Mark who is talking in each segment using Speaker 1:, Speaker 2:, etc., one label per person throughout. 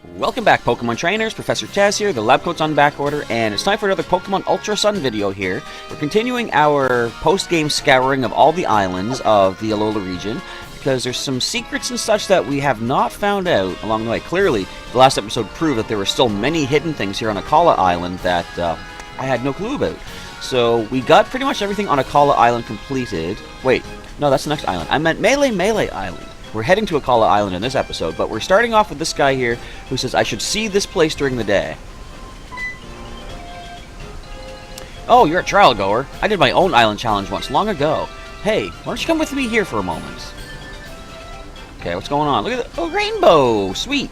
Speaker 1: Welcome back, Pokemon Trainers. Professor Taz here. The lab coat's on back order, and it's time for another Pokemon Ultra Sun video here. We're continuing our post-game scouring of all the islands of the Alola region, because there's some secrets and such that we have not found out along the way. Clearly, the last episode proved that there were still many hidden things here on Akala Island that I had no clue about. So, we got pretty much everything on Akala Island completed. Wait, no, that's the next island. I meant Melee Island. We're heading to Akala Island in this episode, but we're starting off with this guy here who says I should see this place during the day. Oh, you're a trial goer. I did my own island challenge once, long ago. Hey, why don't you come with me here for a moment? Okay, what's going on? Look at the rainbow! Sweet!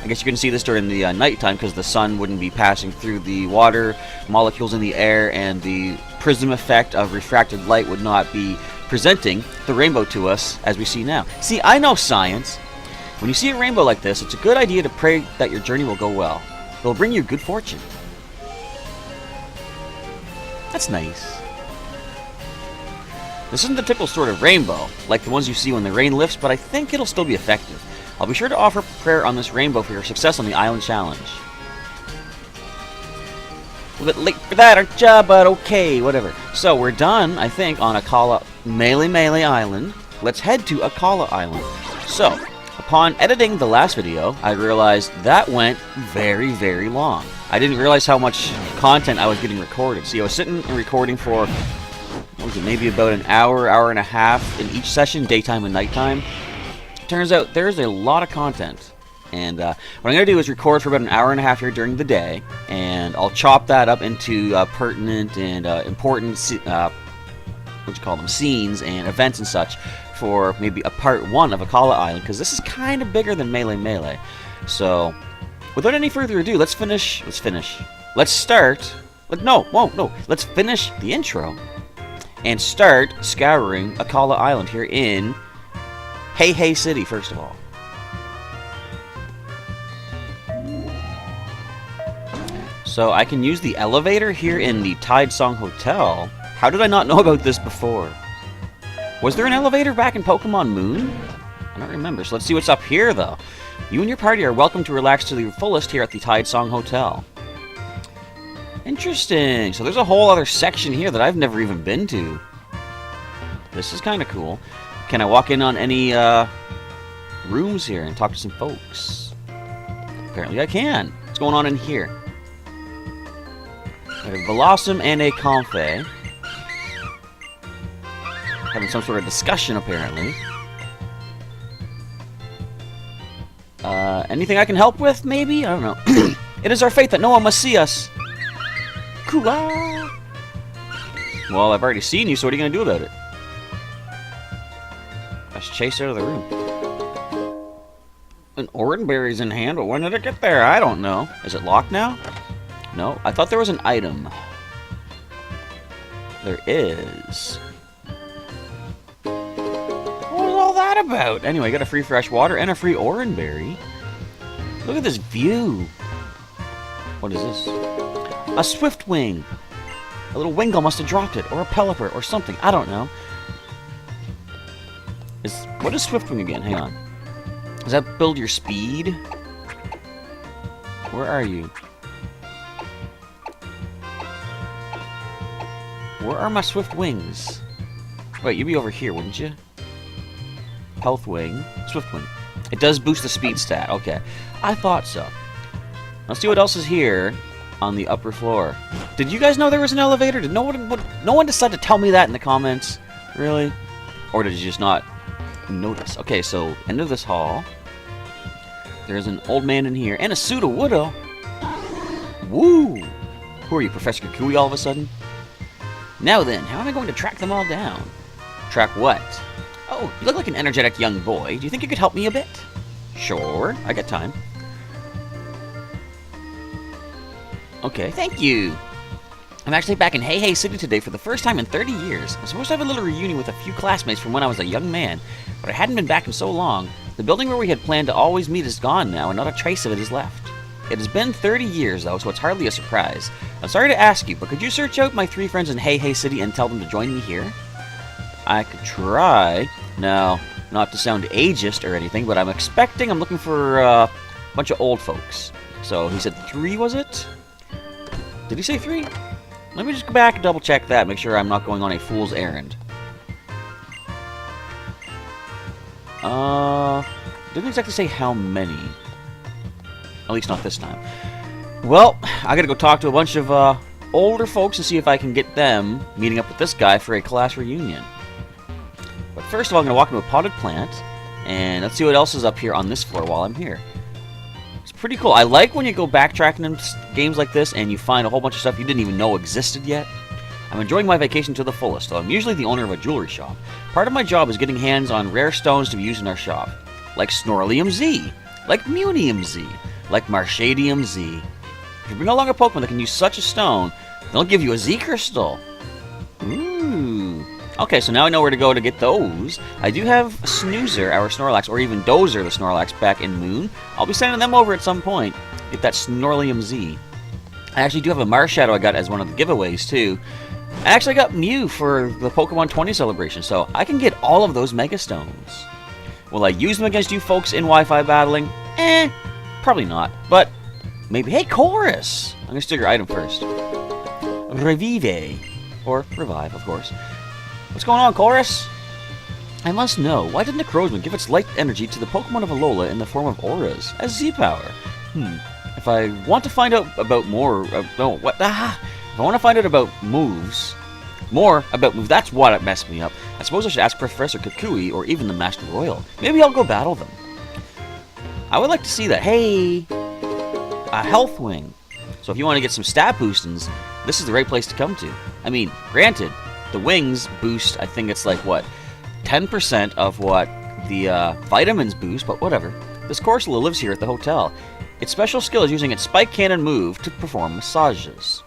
Speaker 1: I guess you can see this during the nighttime because the sun wouldn't be passing through the water molecules in the air, and the prism effect of refracted light would not be presenting the rainbow to us as we see now. See, I know science. When you see a rainbow like this, it's a good idea to pray that your journey will go well. It'll bring you good fortune. That's nice. This isn't the typical sort of rainbow, like the ones you see when the rain lifts, but I think it'll still be effective. I'll be sure to offer prayer on this rainbow for your success on the island challenge. A bit late for that, aren't ya? But okay, whatever. So, we're done, I think, on Akala Melee Island. Let's head to Akala Island. So, upon editing the last video, I realized that went very long. I didn't realize how much content I was getting recorded. See, I was sitting and recording for, what was it, maybe about an hour and a half in each session, daytime and nighttime. Turns out there's a lot of content. And what I'm going to do is record for about an hour and a half here during the day, and I'll chop that up into pertinent and important, scenes and events and such for maybe a part 1 of Akala Island, because this is kind of bigger than Melee. So, without any further ado, let's finish. Let's start. Let's finish the intro and start scouring Akala Island here in Hey City, first of all. So I can use the elevator here in the Tide Song Hotel. How did I not know about this before? Was there an elevator back in Pokémon Moon? I don't remember. So let's see what's up here, though. You and your party are welcome to relax to the fullest here at the Tide Song Hotel. Interesting. So there's a whole other section here that I've never even been to. This is kind of cool. Can I walk in on any rooms here and talk to some folks? Apparently I can. What's going on in here? A Velocum and a Comfey. Having some sort of discussion, apparently. Anything I can help with, maybe? I don't know. It is our fate that no one must see us. Kula! Well, I've already seen you, so what are you going to do about it? Let's chase out of the room. An Oranberry's in hand, but when did it get there? I don't know. Is it locked now? No, I thought there was an item. There is. What was all that about? Anyway, I got a free fresh water and a free Oranberry. Look at this view. What is this? A Swiftwing. A little Wingull must have dropped it, or a Pelipper, or something. I don't know. What is Swiftwing again? Hang on. Does that build your speed? Where are you? Where are my Swift Wings? Wait, you'd be over here, wouldn't you? Health Wing. Swift Wing. It does boost the speed stat. Okay. I thought so. Let's see what else is here on the upper floor. Did you guys know there was an elevator? Did no one decide to tell me that in the comments? Really? Or did you just not notice? Okay, so end of this hall. There's an old man in here. And a Sudowoodo. Woo! Who are you, Professor Kukui all of a sudden? Now then, how am I going to track them all down? Track what? Oh, you look like an energetic young boy. Do you think you could help me a bit? Sure, I got time. Okay, thank you. I'm actually back in Hey City today for the first time in 30 years. I'm supposed to have a little reunion with a few classmates from when I was a young man, but I hadn't been back in so long. The building where we had planned to always meet is gone now, and not a trace of it is left. It has been 30 years, though, so it's hardly a surprise. I'm sorry to ask you, but could you search out my 3 friends in Hey City and tell them to join me here? I could try. No, not to sound ageist or anything, but I'm looking for bunch of old folks. So he said 3, was it? Did he say 3? Let me just go back and double check that, make sure I'm not going on a fool's errand. Didn't exactly say how many. At least not this time. Well, I gotta go talk to a bunch of older folks and see if I can get them meeting up with this guy for a class reunion. But first of all, I'm gonna walk into a potted plant, and let's see what else is up here on this floor while I'm here. It's pretty cool. I like when you go backtracking in games like this and you find a whole bunch of stuff you didn't even know existed yet. I'm enjoying my vacation to the fullest, though I'm usually the owner of a jewelry shop. Part of my job is getting hands on rare stones to be used in our shop, like Snorlium Z, like Munium Z, like Marshadium Z. If you bring along a Pokemon that can use such a stone, they'll give you a Z Crystal. Ooh. Okay, so now I know where to go to get those. I do have Snoozer, our Snorlax, or even Dozer, the Snorlax, back in Moon. I'll be sending them over at some point. Get that Snorlium Z. I actually do have a Marshadow I got as one of the giveaways, too. I actually got Mew for the Pokemon 20 celebration, so I can get all of those Mega Stones. Will I use them against you folks in Wi-Fi battling? Probably not, but maybe. Hey, Chorus! I'm gonna steal your item first. Revive. Or Revive, of course. What's going on, Chorus? I must know, why didn't the Crowsman give its light energy to the Pokemon of Alola in the form of auras, as Z-Power? If I want to find out about more... If I want to find out about moves... More about moves, that's what messed me up. I suppose I should ask Professor Kukui or even the Master Royal. Maybe I'll go battle them. I would like to see that. Hey! A Health Wing. So if you want to get some stat boostings, this is the right place to come to. I mean, granted, the wings boost, I think it's like, what, 10% of what the vitamins boost, but whatever. This Corsola lives here at the hotel. Its special skill is using its Spike Cannon move to perform massages.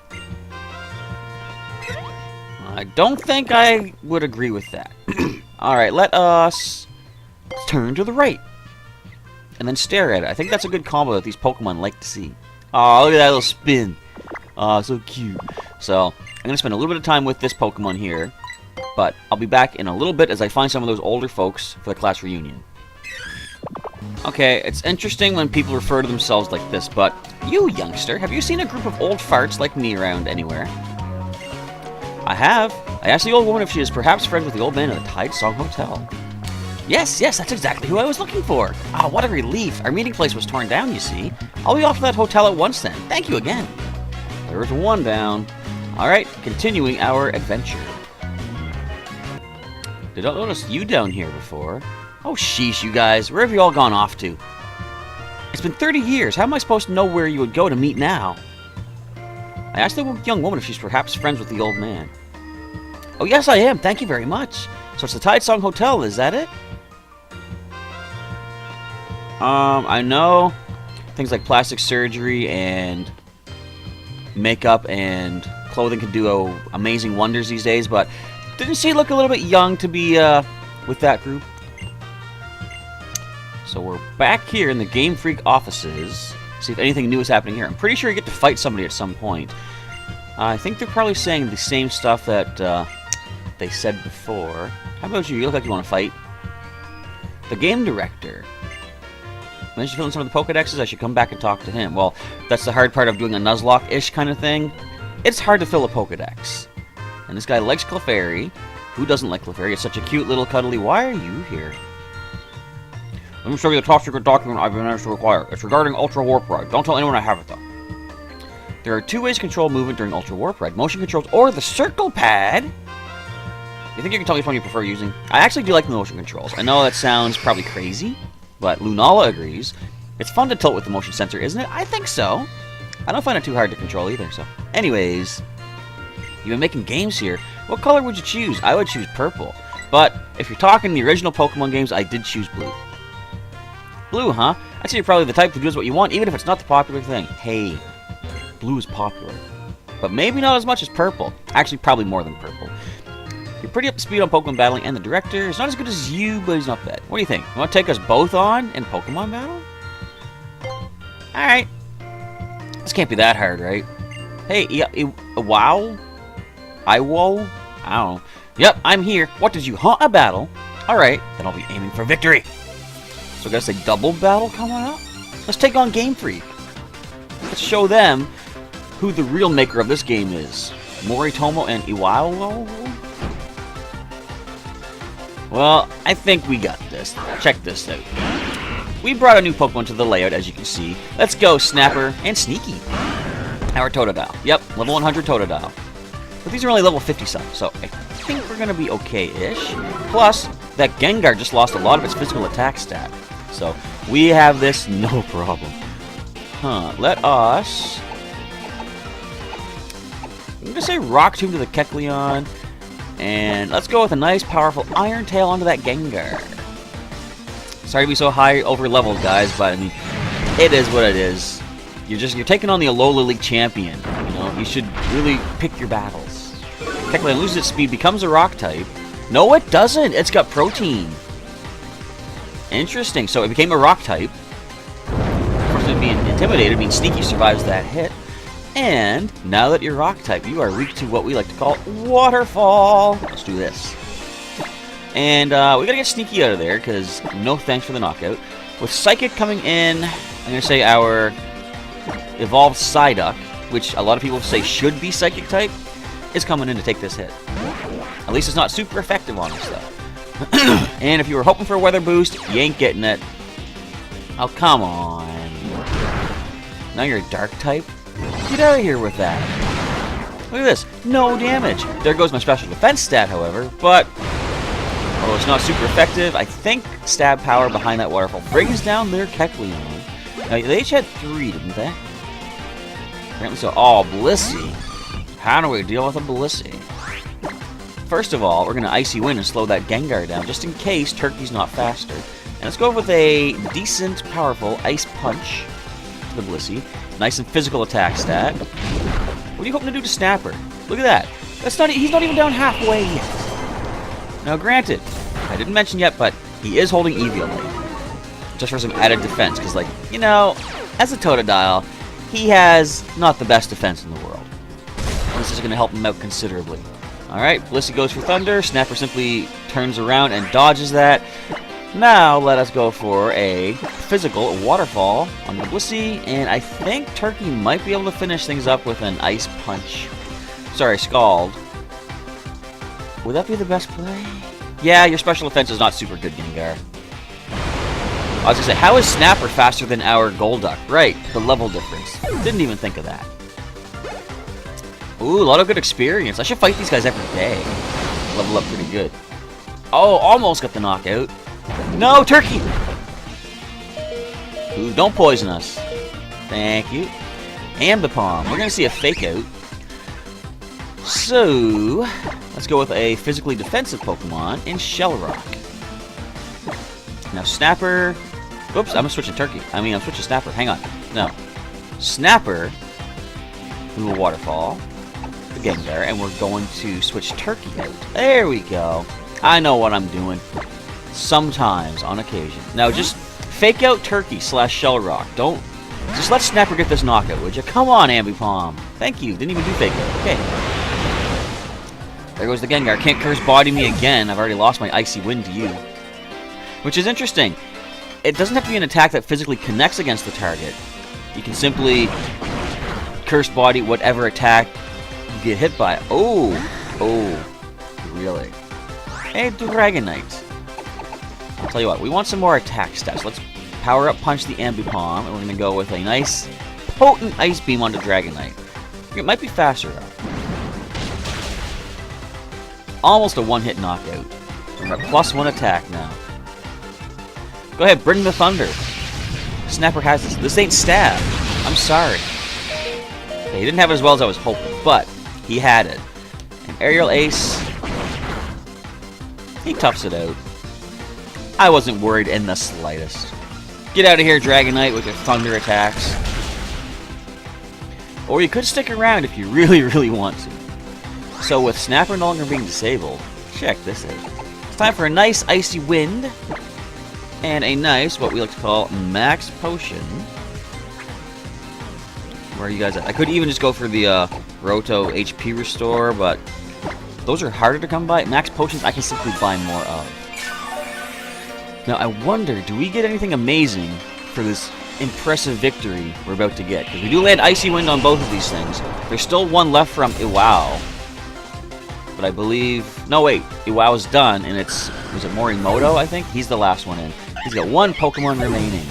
Speaker 1: I don't think I would agree with that. Alright, let us turn to the right. And then stare at it. I think that's a good combo that these Pokemon like to see. Oh, look at that little spin. Oh, so cute. So, I'm going to spend a little bit of time with this Pokemon here. But I'll be back in a little bit as I find some of those older folks for the class reunion. Okay, it's interesting when people refer to themselves like this, but you, youngster, have you seen a group of old farts like me around anywhere? I have. I asked the old woman if she is perhaps friends with the old man in the Tide Song Hotel. Yes, that's exactly who I was looking for. Ah, what a relief. Our meeting place was torn down, you see. I'll be off to that hotel at once then. Thank you again. There's one down. Alright, continuing our adventure. Did not notice you down here before. Oh, sheesh, you guys. Where have you all gone off to? It's been 30 years. How am I supposed to know where you would go to meet now? I asked the young woman if she's perhaps friends with the old man. Oh, yes, I am. Thank you very much. So it's the Tide Song Hotel, is that it? I know things like plastic surgery and makeup and clothing can do amazing wonders these days, but didn't she look a little bit young to be with that group? So we're back here in the Game Freak offices. See if anything new is happening here. I'm pretty sure you get to fight somebody at some point. I think they're probably saying the same stuff that they said before. How about you? You look like you want to fight. The game director. Managed to fill in some of the Pokedexes, I should come back and talk to him. Well, that's the hard part of doing a Nuzlocke-ish kind of thing. It's hard to fill a Pokedex. And this guy likes Clefairy. Who doesn't like Clefairy? It's such a cute little cuddly... Why are you here? Let me show you the top secret document I've been asked to acquire. It's regarding Ultra Warp Ride. Don't tell anyone I have it, though. There are 2 ways to control movement during Ultra Warp Ride. Motion controls or the circle pad. You think you can tell me which one you prefer using? I actually do like the motion controls. I know that sounds probably crazy, but Lunala agrees. It's fun to tilt with the motion sensor, isn't it? I think so. I don't find it too hard to control either, so... Anyways, you've been making games here. What color would you choose? I would choose purple. But if you're talking the original Pokemon games, I did choose blue. Blue, huh? I'd say you're probably the type to do what you want, even if it's not the popular thing. Hey, blue is popular. But maybe not as much as purple. Actually, probably more than purple. You're pretty up to speed on Pokemon battling, and the director is not as good as you, but he's not bad. What do you think? You want to take us both on in Pokemon battle? Alright. This can't be that hard, right? Hey, wow? I don't know. Yep, I'm here. What did you hunt a battle? Alright, then I'll be aiming for victory. So I gotta say double battle coming up? Let's take on Game Freak. Let's show them who the real maker of this game is. Moritomo and Iwao? Well, I think we got this. Check this out. We brought a new Pokemon to the layout, as you can see. Let's go, Snapper and Sneaky. Our Totodile. Yep, level 100 Totodile. But these are only level 50-some, so I think we're going to be okay-ish. Plus, that Gengar just lost a lot of its physical attack stat. So, we have this no problem. Let us... I'm going to say Rock Tomb to the Kecleon. And let's go with a nice, powerful Iron Tail onto that Gengar. Sorry to be so high over leveled, guys, but I mean, it is what it is. You're taking on the Alola League champion. You know, you should really pick your battles. Kecleon loses its speed, becomes a rock type. No, it doesn't. It's got protein. Interesting. So it became a rock type. Of course, it being intimidated means Sneaky survives that hit. And now that you're rock type, you are weak to what we like to call waterfall. Let's do this. And we gotta get Sneaky out of there, because no thanks for the knockout. With Psychic coming in, I'm gonna say our evolved Psyduck, which a lot of people say should be Psychic type, is coming in to take this hit. At least it's not super effective on us, though. And if you were hoping for a weather boost, you ain't getting it. Oh, come on. Now you're a Dark type? Get out of here with that. Look at this. No damage. There goes my special defense stat, however, but... although it's not super effective, I think stab power behind that waterfall brings down their Kecleon. Now, they each had 3, didn't they? Apparently so. Oh, Blissey. How do we deal with a Blissey? First of all, we're going to Icy Wind and slow that Gengar down, just in case Turkey's not faster. And let's go with a decent, powerful Ice Punch to the Blissey. Nice and physical attack stat. What are you hoping to do to Snapper? Look at that. He's not even down halfway yet. Now, granted, I didn't mention yet, but he is holding Eviolite. Just for some added defense, because, like, you know, as a Totodile, he has not the best defense in the world. This is going to help him out considerably. Alright, Blissey goes for Thunder. Snapper simply turns around and dodges that. Now, let us go for a physical Waterfall on the Blissey, and I think Turkey might be able to finish things up with an Ice Punch. Sorry, Scald. Would that be the best play? Yeah, your special defense is not super good, Gengar. I was gonna say, how is Snapper faster than our Golduck? Right, the level difference. Didn't even think of that. Ooh, a lot of good experience. I should fight these guys every day. Level up pretty good. Oh, almost got the knockout. No, Turkey! Ooh, don't poison us. Thank you. Ambipom. We're gonna see a Fake Out. So, let's go with a physically defensive Pokemon in Shell Rock. Now, Snapper... Oops, I'm switching Turkey. I'm switching Snapper. Hang on. No. Snapper, we will Waterfall the Gengar, and we're going to switch Turkey out. There we go. I know what I'm doing. Sometimes, on occasion. Now, just Fake Out Turkey / Shell Rock. Don't... Just let Snapper get this knockout, would you? Come on, Ambipom. Thank you. Didn't even do Fake Out. Okay. There goes the Gengar. Can't Curse Body me again. I've already lost my Icy Wind to you. Which is interesting. It doesn't have to be an attack that physically connects against the target. You can simply Curse Body whatever attack you get hit by. Oh! Oh. Really? Hey, Dragonite. I'll tell you what. We want some more attack stats. Let's Power Up Punch the Ambipom, and we're going to go with a nice, potent Ice Beam onto Dragonite. It might be faster, though. Almost a one-hit knockout. We're at +1 attack now. Go ahead, bring the Thunder. Snapper has this. This ain't Stab. I'm sorry. Okay, he didn't have it as well as I was hoping, but he had it. And Aerial Ace. He toughs it out. I wasn't worried in the slightest. Get out of here, Dragonite, with your Thunder attacks. Or you could stick around if you really, really want to. So with Snapper no longer being disabled, check this out. It's time for a nice Icy Wind. And a nice, what we like to call, Max Potion. Where are you guys at? I could even just go for the Roto HP Restore, but those are harder to come by. Max Potions I can simply buy more of. Now I wonder, do we get anything amazing for this impressive victory we're about to get. Because we do land Icy Wind on both of these things. There's still one left from Iwao. But I believe... No, wait. Iwao's done, and it's... Was it Morimoto, I think? He's the last one in. He's got one Pokemon remaining.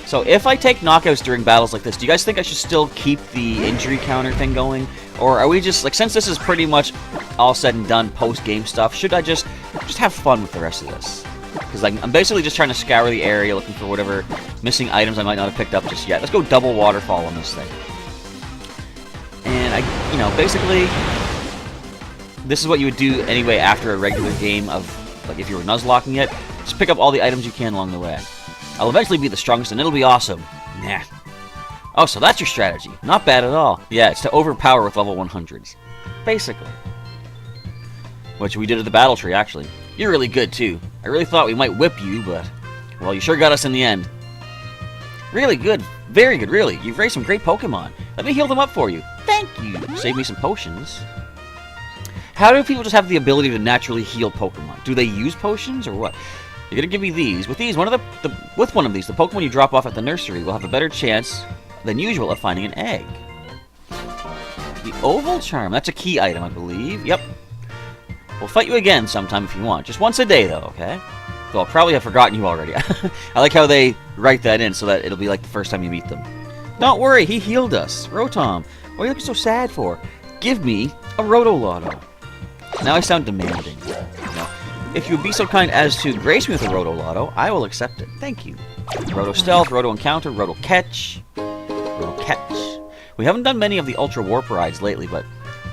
Speaker 1: So if I take knockouts during battles like this, do you guys think I should still keep the injury counter thing going? Or are we just... Like, since this is pretty much all said and done post-game stuff, should I just have fun with the rest of this? Because like, I'm basically just trying to scour the area, looking for whatever missing items I might not have picked up just yet. Let's go double waterfall on this thing. And I, you know, basically, this is what you would do anyway after a regular game of, like, if you were Nuzlocking it. Just pick up all the items you can along the way. I'll eventually be the strongest, and it'll be awesome. Nah. Oh, so that's your strategy. Not bad at all. Yeah, it's to overpower with level 100s. Basically. Which we did at the battle tree, actually. You're really good, too. I really thought we might whip you, but... Well, you sure got us in the end. Really good. Very good, really. You've raised some great Pokemon. Let me heal them up for you. Thank you. Save me some potions. How do people just have the ability to naturally heal Pokemon? Do they use potions, or what? You're gonna give me these. With these, with one of these, the Pokemon you drop off at the nursery will have a better chance than usual of finding an egg. The Oval Charm. That's a key item, I believe. Yep. We'll fight you again sometime if you want. Just once a day, though, okay? Though I'll probably have forgotten you already. I like how they write that in so that it'll be like the first time you meet them. Don't worry, he healed us. Rotom, what are you looking so sad for? Give me a Rotolotto. Now I sound demanding. Now, if you would be so kind as to grace me with a Rotolotto, I will accept it. Thank you. Roto Stealth, Roto Encounter, Roto Catch. Roto Catch. We haven't done many of the Ultra Warp rides lately, but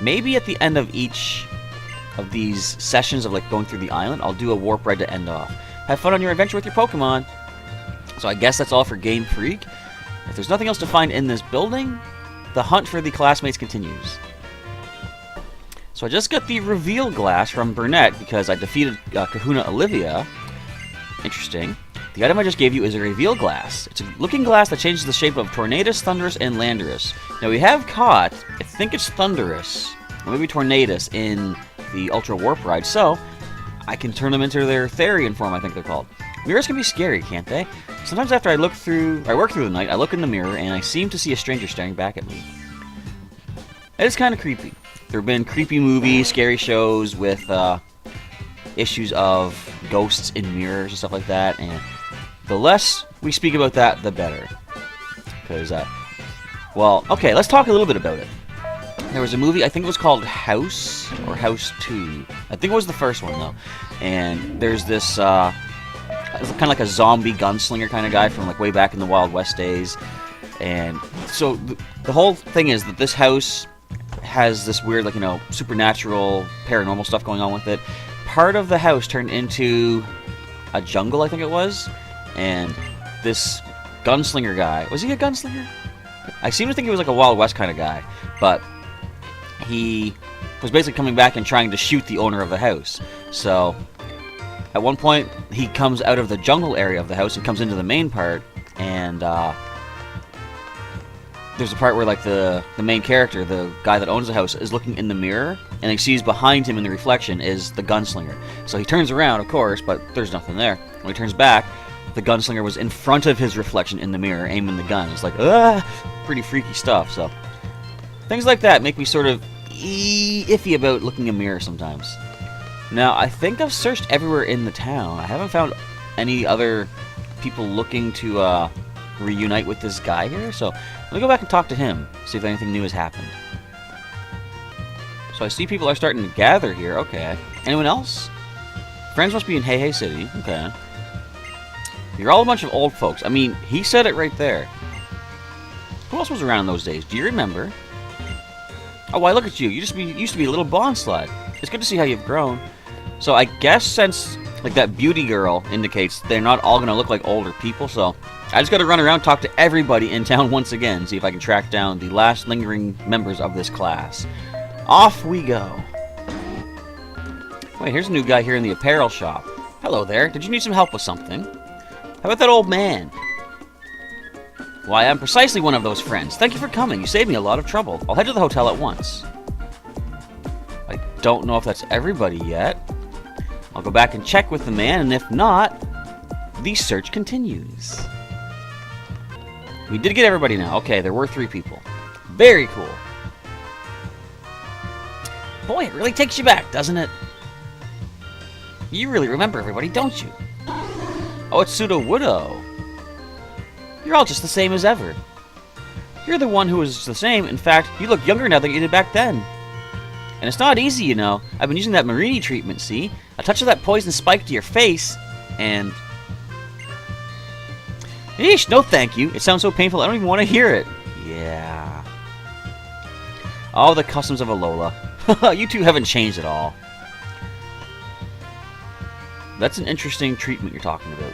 Speaker 1: maybe at the end of each of these sessions of like going through the island, I'll do a warp ride to end off. Have fun on your adventure with your Pokemon. So I guess that's all for Game Freak. If there's nothing else to find in this building, the hunt for the classmates continues. So I just got the reveal glass from Burnett because I defeated Kahuna Olivia. Interesting. The item I just gave you is a reveal glass. It's a looking glass that changes the shape of Tornadus, Thundurus, and Landorus. Now we have caught, I think it's Thundurus, or maybe Tornadus in the Ultra Warp ride, so I can turn them into their Therian form, I think they're called. Mirrors can be scary, can't they? Sometimes after I work through the night, I look in the mirror and I seem to see a stranger staring back at me. It is kind of creepy. There have been creepy movies, scary shows with issues of ghosts in mirrors and stuff like that, and the less we speak about that, the better. Because, well, okay, let's talk a little bit about it. There was a movie, I think it was called House, or House 2. I think it was the first one, though. And there's this, kind of like a zombie gunslinger kind of guy from, like, way back in the Wild West days. And so the whole thing is that this house has this weird, like, you know, supernatural, paranormal stuff going on with it. Part of the house turned into a jungle, I think it was. And this gunslinger guy, was he a gunslinger? I seem to think he was like a Wild West kind of guy, but he was basically coming back and trying to shoot the owner of the house. So at one point he comes out of the jungle area of the house and comes into the main part, and there's a part where like the main character, the guy that owns the house, is looking in the mirror, and he sees behind him in the reflection is the gunslinger. So he turns around, of course, but there's nothing there. When he turns back, the gunslinger was in front of his reflection in the mirror, aiming the gun. It's like, pretty freaky stuff. So things like that make me sort of iffy about looking in a mirror sometimes. Now, I think I've searched everywhere in the town. I haven't found any other people looking to reunite with this guy here, so let me go back and talk to him, see if anything new has happened. So I see people are starting to gather here. Okay. Anyone else? Friends must be in Hey Hey City. Okay. You're all a bunch of old folks. I mean, he said it right there. Who else was around in those days? Do you remember? Oh, why, look at you. You used to be a little bondslide. It's good to see how you've grown. So I guess since, like, that beauty girl indicates they're not all going to look like older people, so I just got to run around, talk to everybody in town once again, see if I can track down the last lingering members of this class. Off we go. Wait, here's a new guy here in the apparel shop. Hello there. Did you need some help with something? How about that old man? Why, I'm precisely one of those friends. Thank you for coming. You saved me a lot of trouble. I'll head to the hotel at once. I don't know if that's everybody yet. I'll go back and check with the man, and if not, The search continues. We did get everybody now. Okay, there were 3 people. Very cool. Boy, it really takes you back, doesn't it? You really remember everybody, don't you? Oh, it's Sudowoodo. You're all just the same as ever. You're the one who was the same. In fact, you look younger now than you did back then. And it's not easy, you know. I've been using that Marini treatment, see? A touch of that poison spike to your face, and... Eesh, no thank you. It sounds so painful, I don't even want to hear it. Yeah. Oh, the customs of Alola. You two haven't changed at all. That's an interesting treatment you're talking about.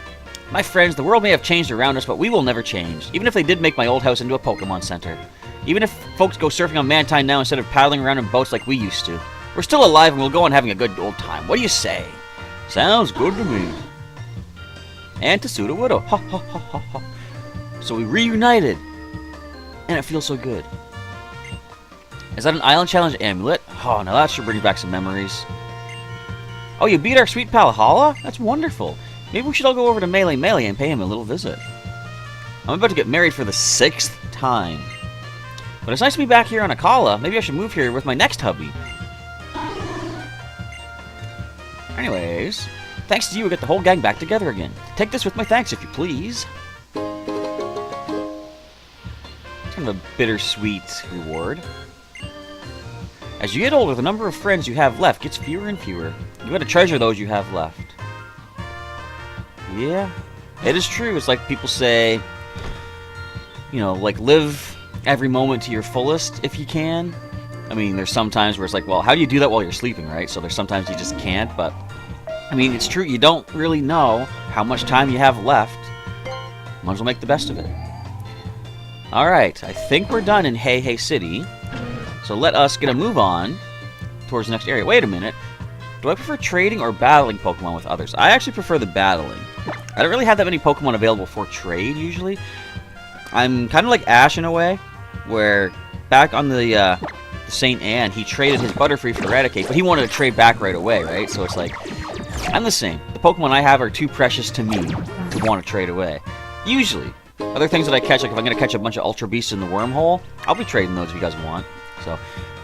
Speaker 1: My friends, the world may have changed around us, but we will never change. Even if they did make my old house into a Pokemon Center. Even if folks go surfing on Mantine now instead of paddling around in boats like we used to. We're still alive and we'll go on having a good old time. What do you say? Sounds good to me. And to Sudowoodo. Ha ha ha ha ha. So we reunited. And it feels so good. Is that an Island Challenge amulet? Oh, now that sure brings back some memories. Oh, you beat our sweet pal Akala? That's wonderful. Maybe we should all go over to Melee and pay him a little visit. I'm about to get married for the 6th time. But it's nice to be back here on Akala. Maybe I should move here with my next hubby. Anyways, thanks to you, we got the whole gang back together again. Take this with my thanks, if you please. Kind of a bittersweet reward. As you get older, the number of friends you have left gets fewer and fewer. You gotta treasure those you have left. Yeah, it is true. It's like people say, you know, like live every moment to your fullest if you can. I mean, there's some times where it's like, well, how do you do that while you're sleeping, right? So there's sometimes you just can't, but I mean, it's true. You don't really know how much time you have left. Might as well make the best of it. Alright, I think we're done in Hey Hey City. So let us get a move on towards the next area. Wait a minute. Do I prefer trading or battling Pokemon with others? I actually prefer the battling. I don't really have that many Pokemon available for trade, usually. I'm kind of like Ash in a way, where back on the St. Anne, he traded his Butterfree for Eradicate, but he wanted to trade back right away, right? So it's like, I'm the same. The Pokemon I have are too precious to me to want to trade away. Usually. Other things that I catch, like if I'm going to catch a bunch of Ultra Beasts in the Wormhole, I'll be trading those if you guys want. So,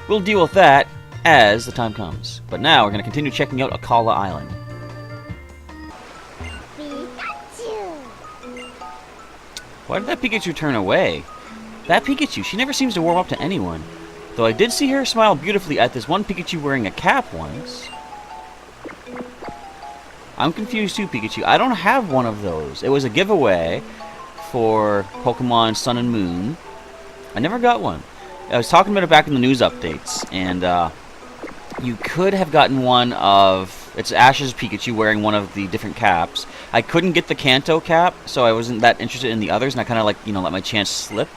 Speaker 1: we'll deal with that as the time comes. But now, we're going to continue checking out Akala Island. Why did that Pikachu turn away? That Pikachu, she never seems to warm up to anyone. Though I did see her smile beautifully at this one Pikachu wearing a cap once. I'm confused too, Pikachu. I don't have one of those. It was a giveaway for Pokemon Sun and Moon. I never got one. I was talking about it back in the news updates, and you could have gotten one of... It's Ash's Pikachu wearing one of the different caps. I couldn't get the Kanto cap, so I wasn't that interested in the others, and I kind of like, you know, let my chance slip.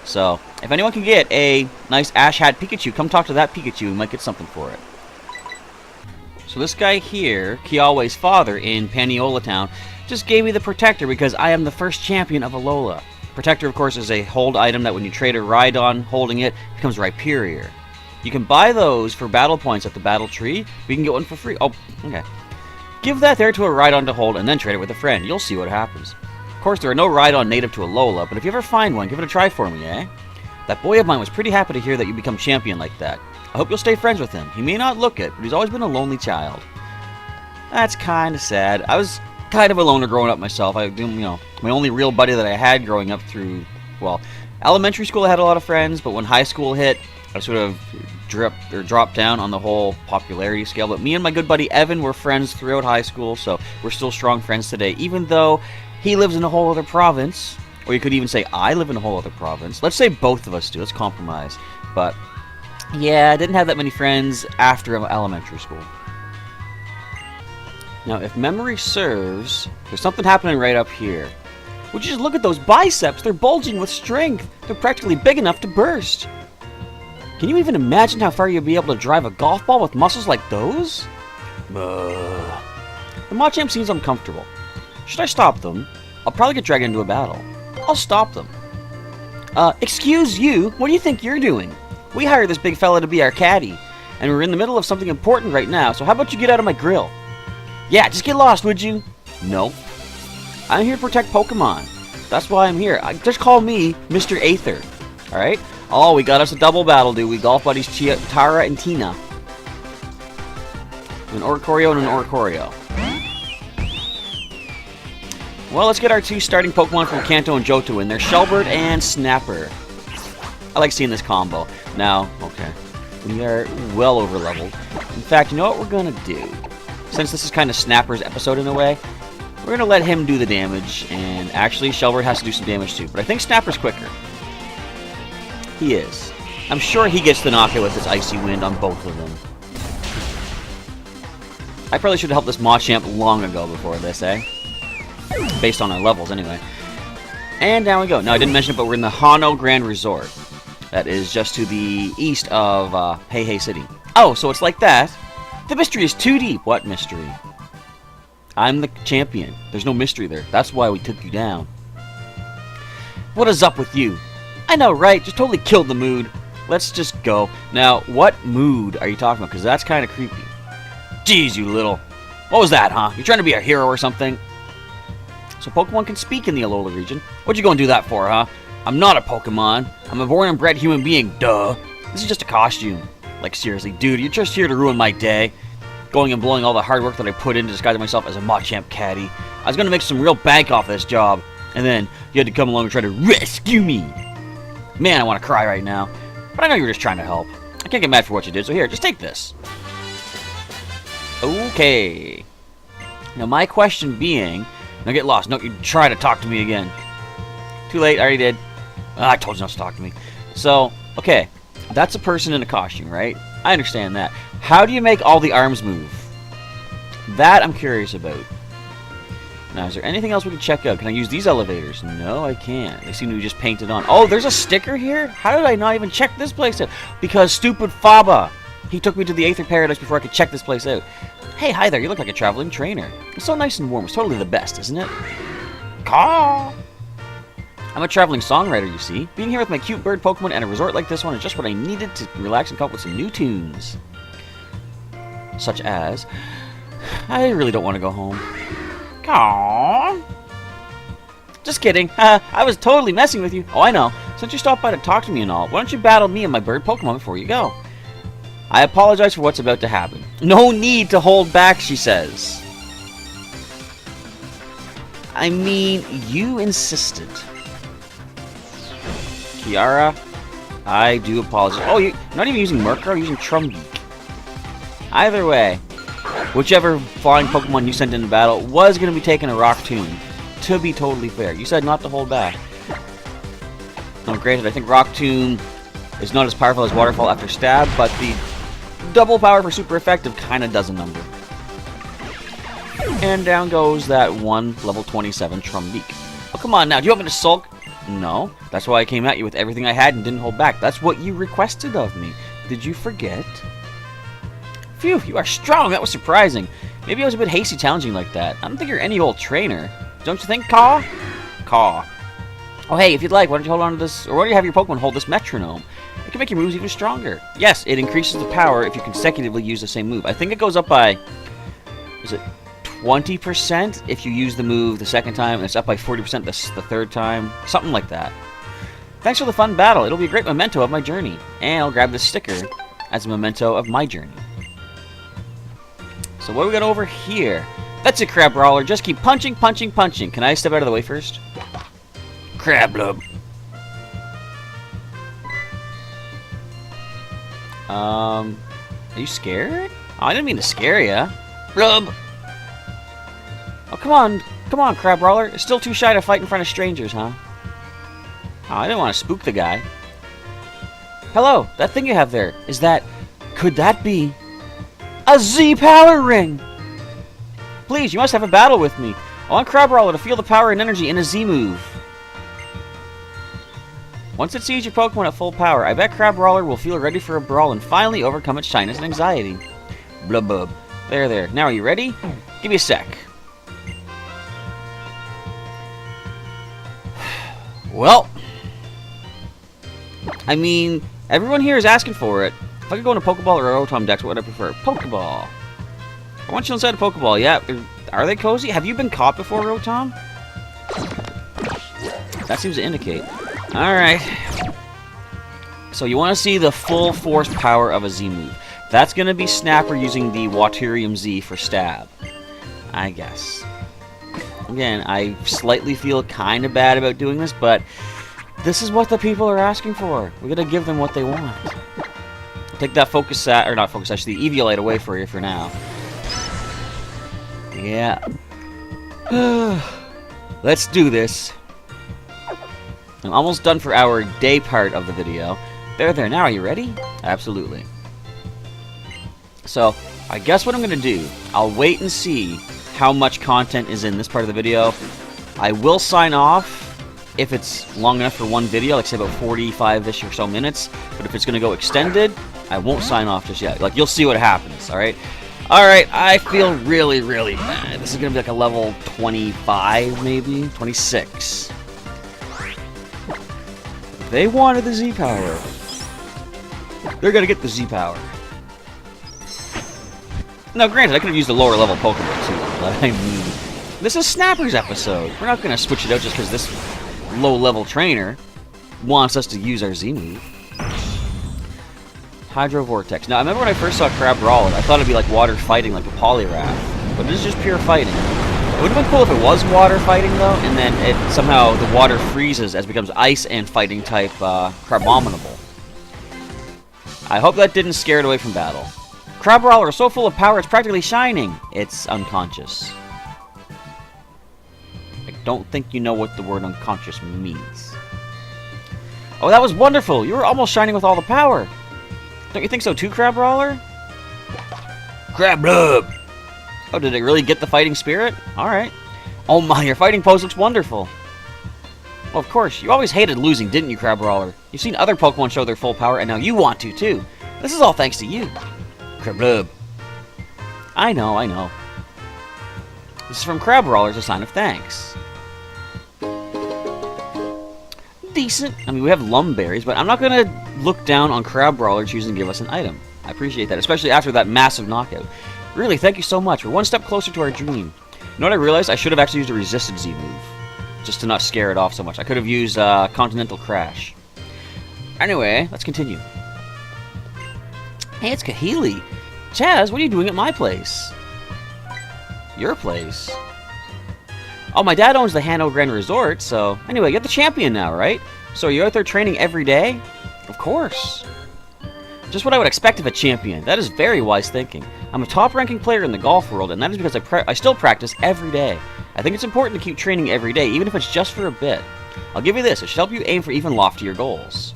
Speaker 1: So, if anyone can get a nice Ash hat Pikachu, come talk to that Pikachu, we might get something for it. So this guy here, Kiawe's father in Paniola Town, just gave me the Protector because I am the first champion of Alola. Protector, of course, is a hold item that when you trade a Rhydon holding it, becomes Rhyperior. You can buy those for battle points at the battle tree, but you can get one for free. Oh, okay. Give that there to a Rhydon to hold and then trade it with a friend. You'll see what happens. Of course, there are no Rhydon native to Alola, but if you ever find one, give it a try for me, eh? That boy of mine was pretty happy to hear that you become champion like that. I hope you'll stay friends with him. He may not look it, but he's always been a lonely child. That's kind of sad. I was kind of a loner growing up myself. You know, my only real buddy that I had growing up through, well, elementary school I had a lot of friends, but when high school hit, I sort of dropped down on the whole popularity scale. But me and my good buddy Evan were friends throughout high school, so we're still strong friends today, even though he lives in a whole other province. Or you could even say I live in a whole other province. Let's say both of us do. Let's compromise. But yeah, I didn't have that many friends after elementary school. Now, if memory serves, there's something happening right up here. Would you just look at those biceps? They're bulging with strength. They're practically big enough to burst. Can you even imagine how far you'd be able to drive a golf ball with muscles like those? The Machamp seems uncomfortable. Should I stop them? I'll probably get dragged into a battle. I'll stop them. Excuse you? What do you think you're doing? We hired this big fella to be our caddy, and we're in the middle of something important right now, so how about you get out of my grill? Yeah, just get lost, would you? No. I'm here to protect Pokemon. That's why I'm here. Just call me Mr. Aether. Alright? Oh, we got us a double battle, dude. We golf buddies Tara and Tina. An Oricorio and an Oricorio. Well, let's get our two starting Pokemon from Kanto and Johto in there. Shelbert and Snapper. I like seeing this combo. Now, okay. We are well over leveled. In fact, you know what we're going to do? Since this is kind of Snapper's episode in a way, we're going to let him do the damage. And actually, Shelbert has to do some damage too. But I think Snapper's quicker. He is. I'm sure he gets the knockout with his Icy Wind on both of them. I probably should have helped this Machamp long ago before this, eh? Based on our levels, anyway. And down we go. Now, I didn't mention it, but we're in the Hano Grand Resort. That is just to the east of Hey City. Oh, so it's like that? The mystery is too deep. What mystery? I'm the champion. There's no mystery there. That's why we took you down. What is up with you? I know, right? Just totally killed the mood. Let's just go. Now, what mood are you talking about? Because that's kind of creepy. Jeez, you little... What was that, huh? You trying to be a hero or something? So Pokemon can speak in the Alola region. What'd you go and do that for, huh? I'm not a Pokemon. I'm a born and bred human being, duh. This is just a costume. Like, seriously, dude, you're just here to ruin my day. Going and blowing all the hard work that I put in to disguise myself as a Machamp caddy. I was gonna make some real bank off this job. And then you had to come along and try to rescue me. Man, I want to cry right now. But I know you were just trying to help. I can't get mad for what you did, so here, just take this. Okay. Now, my question being... Now get lost. No, you try to talk to me again. Too late, I already did. I told you not to talk to me. So, okay. That's a person in a costume, right? I understand that. How do you make all the arms move? That I'm curious about. Now, is there anything else we can check out? Can I use these elevators? No, I can't. They seem to be just painted on. Oh, there's a sticker here? How did I not even check this place out? Because stupid Faba. He took me to the Aether Paradise before I could check this place out. Hey, hi there. You look like a traveling trainer. It's so nice and warm. It's totally the best, isn't it? Caw! I'm a traveling songwriter, you see. Being here with my cute bird Pokemon and a resort like this one is just what I needed to relax and come up with some new tunes. Such as... I really don't want to go home. Aww. Just kidding. I was totally messing with you. Oh, I know. Since you stopped by to talk to me and all, why don't you battle me and my bird Pokemon before you go? I apologize for what's about to happen. No need to hold back, she says. I mean, you insisted. Kiara, I do apologize. Oh, you're not even using Murkrow, you're using Trumbeak. Either way, whichever flying Pokemon you sent into battle was going to be taking a Rock Tomb. To be totally fair. You said not to hold back. Now, granted, I think Rock Tomb is not as powerful as Waterfall after Stab, but the double power for super effective kind of does a number. And down goes that one level 27 Trumbeak. Oh, come on now. Do you want me to sulk? No. That's why I came at you with everything I had and didn't hold back. That's what you requested of me. Did you forget? Phew, you are strong. That was surprising. Maybe I was a bit hasty challenging like that. I don't think you're any old trainer. Don't you think, Caw? Caw. Oh, hey, if you'd like, why don't you hold on to this, or why don't you have your Pokemon hold this metronome? It can make your moves even stronger. Yes, it increases the power if you consecutively use the same move. I think it goes up by, is it 20% if you use the move the second time, and it's up by 40% the third time. Something like that. Thanks for the fun battle. It'll be a great memento of my journey. And I'll grab this sticker as a memento of my journey. So what do we got over here? That's a Crab Brawler. Just keep punching, punching, punching. Can I step out of the way first? Crablub. Are you scared? Oh, I didn't mean to scare ya. Rub. Oh, come on. Come on, Crab Brawler. You're still too shy to fight in front of strangers, huh? Oh, I didn't want to spook the guy. Hello, that thing you have there. Is that... Could that be... a Z-Power Ring! Please, you must have a battle with me. I want Crab Brawler to feel the power and energy in a Z move. Once it sees your Pokemon at full power, I bet Crab Brawler will feel ready for a brawl and finally overcome its shyness and anxiety. Blub blub. There, there. Now are you ready? Give me a sec. Well, I mean, everyone here is asking for it. If I could go into Pokeball or Rotom decks, what would I prefer? Pokeball. I want you inside a Pokeball. Yeah, are they cozy? Have you been caught before, Rotom? that seems to indicate. Alright. So you want to see the full force power of a Z move. That's going to be Snapper using the Waterium Z for stab. I guess. Again, I slightly feel kind of bad about doing this, but this is what the people are asking for. We're going to give them what they want. Take that focus sash, or not focus sash, the Eviolite away for you for now. Yeah. Let's do this. I'm almost done for our day part of the video. There, now are you ready? Absolutely. So, I guess what I'm going to do, I'll wait and see how much content is in this part of the video. I will sign off if it's long enough for one video, like say about 45-ish or so minutes. But if it's going to go extended, I won't sign off just yet. Like, you'll see what happens, alright? Alright, I feel really, really bad. This is going to be like a level 25, maybe? 26. They wanted the Z-Power. They're going to get the Z-Power. Now, granted, I could have used a lower level Pokemon too, but I mean, this is Snapper's episode. We're not going to switch it out just because this low level trainer wants us to use our Z move. Hydro Vortex. Now, I remember when I first saw Crabrawler, I thought it'd be like water fighting, like a Poliwrath, but it is just pure fighting. It would have been cool if it was water fighting, though, and then it somehow the water freezes as it becomes ice and fighting type Crabominable. I hope that didn't scare it away from battle. Crabrawler is so full of power, it's practically shining. It's unconscious. I don't think you know what the word unconscious means. Oh, that was wonderful! You were almost shining with all the power. Don't you think so too, Crabrawler? Crablub! Oh, did it really get the fighting spirit? Alright. Oh my, your fighting pose looks wonderful. Well, of course, you always hated losing, didn't you, Crabrawler? You've seen other Pokemon show their full power, and now you want to, too. This is all thanks to you. Crablub. I know, I know. This is from Crabrawler as a sign of thanks. Decent. I mean, we have Lumberries, but I'm not going to look down on Crabrawler choosing to give us an item. I appreciate that, especially after that massive knockout. Really, thank you so much. We're one step closer to our dream. You know what I realized? I should have actually used a resisted Z move, just to not scare it off so much. I could have used Continental Crash. Anyway, let's continue. Hey, it's Kahili. Chaz, what are you doing at my place? Your place? Oh, my dad owns the Hano Grand Resort, so... Anyway, you're the champion now, right? So you're out there training every day? Of course. Just what I would expect of a champion. That is very wise thinking. I'm a top-ranking player in the golf world, and that is because I still practice every day. I think it's important to keep training every day, even if it's just for a bit. I'll give you this. It should help you aim for even loftier goals.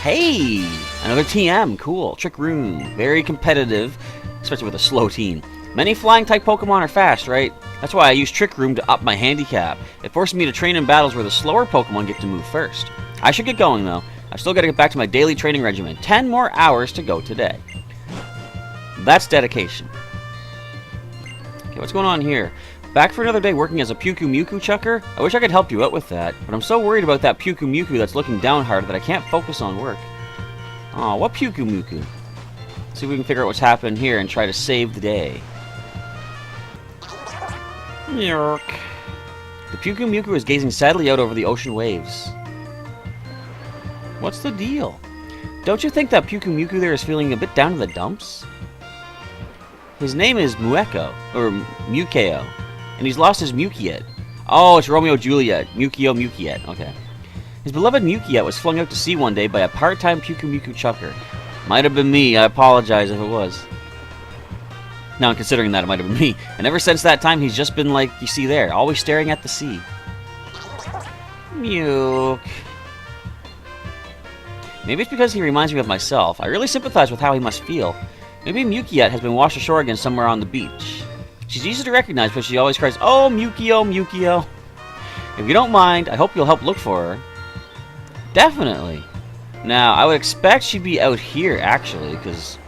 Speaker 1: Hey! Another TM. Cool. Trick Room. Very competitive, especially with a slow team. Many flying-type Pokemon are fast, right? That's why I use Trick Room to up my handicap. It forces me to train in battles where the slower Pokemon get to move first. I should get going, though. I've still got to get back to my daily training regimen. 10 more hours to go today. That's dedication. Okay, what's going on here? Back for another day working as a Pyukumuku chucker? I wish I could help you out with that, but I'm so worried about that Pyukumuku that's looking down hard that I can't focus on work. Aw, what Pyukumuku? Let's see if we can figure out what's happening here and try to save the day. Yerk. The Pyukumuku is gazing sadly out over the ocean waves. What's the deal? Don't you think that Pyukumuku there is feeling a bit down in the dumps? His name is Mueko, or Mukeo, and he's lost his Mukiet. Oh, it's Romeo Juliet. Mukeo Mukiet. Okay. His beloved Mukiet was flung out to sea one day by a part-time Pyukumuku chucker. Might have been me. I apologize if it was. Now, considering that, it might have been me. And ever since that time, he's just been like you see there, always staring at the sea. Muke. Maybe it's because he reminds me of myself. I really sympathize with how he must feel. Maybe Mukiet has been washed ashore again somewhere on the beach. She's easy to recognize, but she always cries, "Oh, Mukeo, Mukeo." If you don't mind, I hope you'll help look for her. Definitely. Now, I would expect she'd be out here, actually, because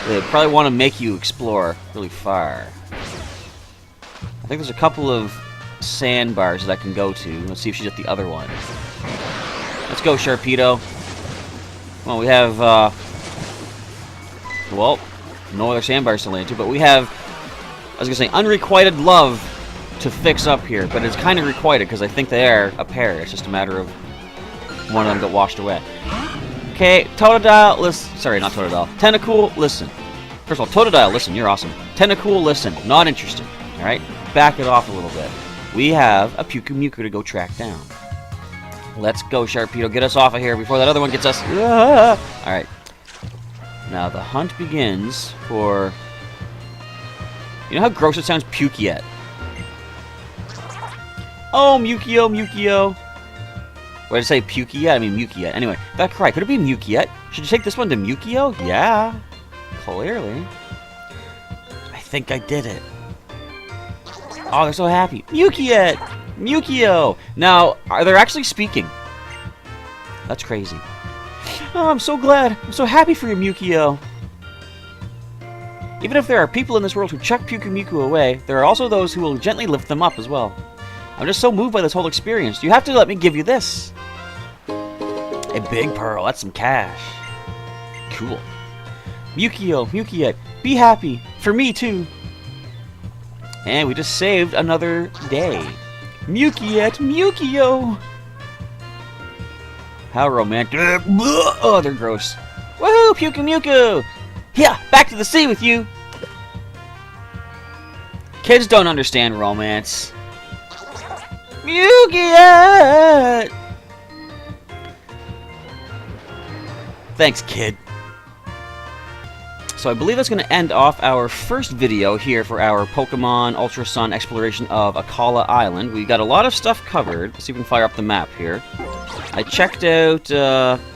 Speaker 1: they probably want to make you explore really far. I think there's a couple of sandbars that I can go to. Let's see if she's at the other one. Let's go, Sharpedo. Well, we have, well, no other sandbars to land to, but we have, I was going to say, unrequited love to fix up here, but it's kind of requited because I think they are a pair. It's just a matter of one of them got washed away. Okay, Totodile, listen. Sorry, not Totodile. Tentacool, listen. First of all, Totodile, listen. You're awesome. Tentacool, listen. Not interested. All right, back it off a little bit. We have a Mew to go track down. Let's go, Sharpedo. Get us off of here before that other one gets us. Ah! All right. Now the hunt begins for. You know how gross it sounds, Pukiet. Oh, Mukio. What did I say, Pukiet? I mean Mukiet. Anyway, that cry. Could it be Mukiet? Should you take this one to Mukio? Yeah. Clearly. I think I did it. Oh, they're so happy. Mukiet! Mukio! Now, are they actually speaking? That's crazy. Oh, I'm so glad. I'm so happy for you, Mukio. Even if there are people in this world who chuck Muku away, there are also those who will gently lift them up as well. I'm just so moved by this whole experience. You have to let me give you this. A big pearl. That's some cash. Cool. Mukiet, be happy. For me, too. And we just saved another day. Mukio. How romantic. Oh, they're gross. Woohoo, Muku. Yeah, back to the sea with you. Kids don't understand romance. Mukiet! Thanks, kid. So I believe that's going to end off our first video here for our Pokemon Ultra Sun exploration of Akala Island. We got a lot of stuff covered. Let's see if we can fire up the map here. I checked out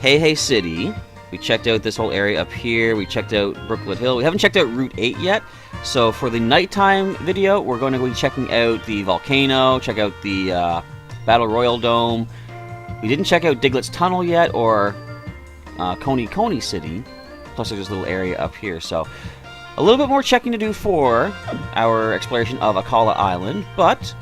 Speaker 1: Hey City. We checked out this whole area up here. We checked out Brooklet Hill. We haven't checked out Route 8 yet. So for the nighttime video, we're going to be checking out the volcano, check out the Battle Royal Dome. We didn't check out Diglett's Tunnel yet, or Coney City. Plus there's this little area up here. So a little bit more checking to do for our exploration of Akala Island, but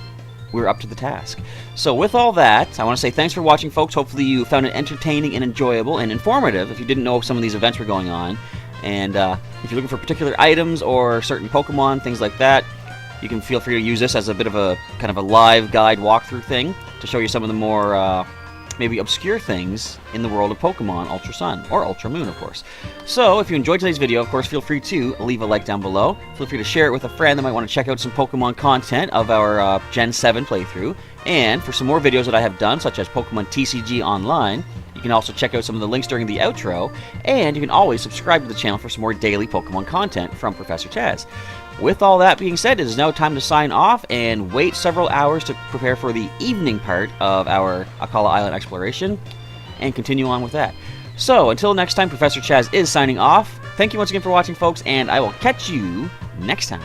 Speaker 1: we're up to the task. So with all that, I want to say thanks for watching, folks. Hopefully you found it entertaining and enjoyable and informative if you didn't know some of these events were going on. And if you're looking for particular items or certain Pokemon, things like that, you can feel free to use this as a bit of a kind of a live guide walkthrough thing to show you some of the more maybe obscure things in the world of Pokemon Ultra Sun, or Ultra Moon, of course. So, if you enjoyed today's video, of course, feel free to leave a like down below. Feel free to share it with a friend that might want to check out some Pokemon content of our Gen 7 playthrough. And for some more videos that I have done, such as Pokemon TCG Online, you can also check out some of the links during the outro, and you can always subscribe to the channel for some more daily Pokemon content from Professor Chaz. With all that being said, it is now time to sign off and wait several hours to prepare for the evening part of our Akala Island exploration and continue on with that. So, until next time, Professor Chaz is signing off. Thank you once again for watching, folks, and I will catch you next time.